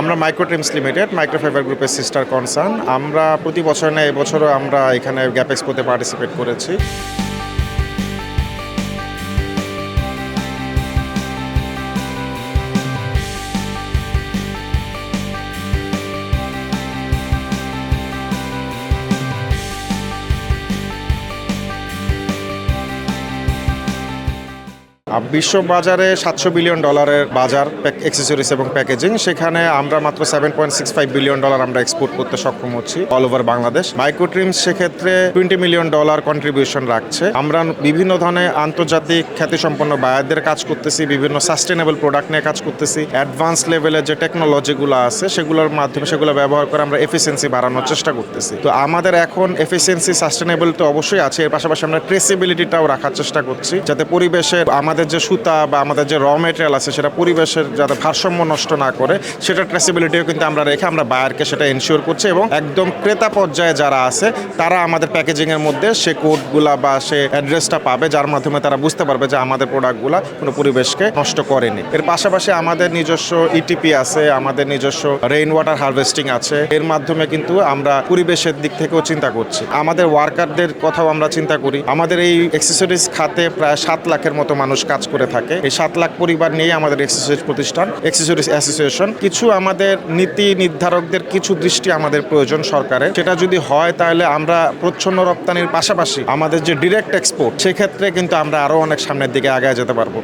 আমরা মাইক্রোট্রিমস limited microfibre গ্রুপের sister concern. আমরা প্রতি বছর না এবছরও আমরা এখানে গ্যাপ এক্সপোতে পার্টিসিপেট করেছি। বিশ্ব বাজারে $700 বিলিয়ন বাজার অ্যাক্সেসরিজ এবং প্যাকেজিং, সেখানে আমরা মাত্র $7.65 বিলিয়ন আমরা এক্সপোর্ট করতে সক্ষম হচ্ছি অল ওভার বাংলাদেশ। মাইক্রোট্রিমস সেক্ষেত্রে $20 মিলিয়ন কন্ট্রিবিউশন রাখছে। আমরা বিভিন্ন ধরনের আন্তর্জাতিক খ্যাতিসম্পন্ন বায়ারদের কাজ করতেছি, বিভিন্ন সাস্টেনেবল প্রোডাক্ট নিয়ে কাজ করতেছি। অ্যাডভান্স লেভেলের যে টেকনোলজিগুলো আছে সেগুলোর মাধ্যমে সেগুলো ব্যবহার করে আমরা এফিসিয়েন্সি বাড়ানোর চেষ্টা করতেছি। তো আমাদের এখন এফিসিয়েন্সি সাস্টেনেবল তো অবশ্যই আছে, এর পাশাপাশি আমরা ট্রেসেবিলিটিটাও রাখার চেষ্টা করছি, যাতে পরিবেশের আমাদের যে সুতা বা আমাদের যে র মেটেরিয়াল আছে সেটা পরিবেশের যাতে ভারসাম্য নষ্ট না করে সেটা ট্রেসেবিলিটিও কিন্তু আমরা রেখে আমরা বায়ারকে সেটা এনশিওর করছি। এবং একদম ক্রেতা পর্যায়ে যারা আছে তারা আমাদের প্যাকেজিংয়ের মধ্যে সে কোডগুলা বা সে অ্যাড্রেসটা পাবে, যার মাধ্যমে তারা বুঝতে পারবে যে আমাদের প্রোডাক্টগুলো কোনো পরিবেশকে নষ্ট করেনি। এর পাশাপাশি আমাদের নিজস্ব ইটিপি আছে, আমাদের নিজস্ব রেইন ওয়াটার হারভেস্টিং আছে। এর মাধ্যমে কিন্তু আমরা পরিবেশের দিক থেকেও চিন্তা করছি, আমাদের ওয়ার্কারদের কথাও আমরা চিন্তা করি। আমাদের এই অ্যাক্সেসরিজ খাতে প্রায় 7 লাখের মতো মানুষ কাজ করে থাকে। এই 7 লাখ পরিবার নিয়ে আমাদের অ্যাক্সেসরিজ প্রতিষ্ঠান অ্যাক্সেসরিজ অ্যাসোসিয়েশন। কিছু আমাদের নীতি নির্ধারকদের কিছু দৃষ্টি আমাদের প্রয়োজন সরকারের, সেটা যদি হয় তাহলে আমরা প্রচ্ছন্ন রপ্তানির পাশাপাশি আমাদের যে ডিরেক্ট এক্সপোর্ট সেক্ষেত্রে কিন্তু আমরা আরো অনেক সামনের দিকে আগায় যেতে পারবো।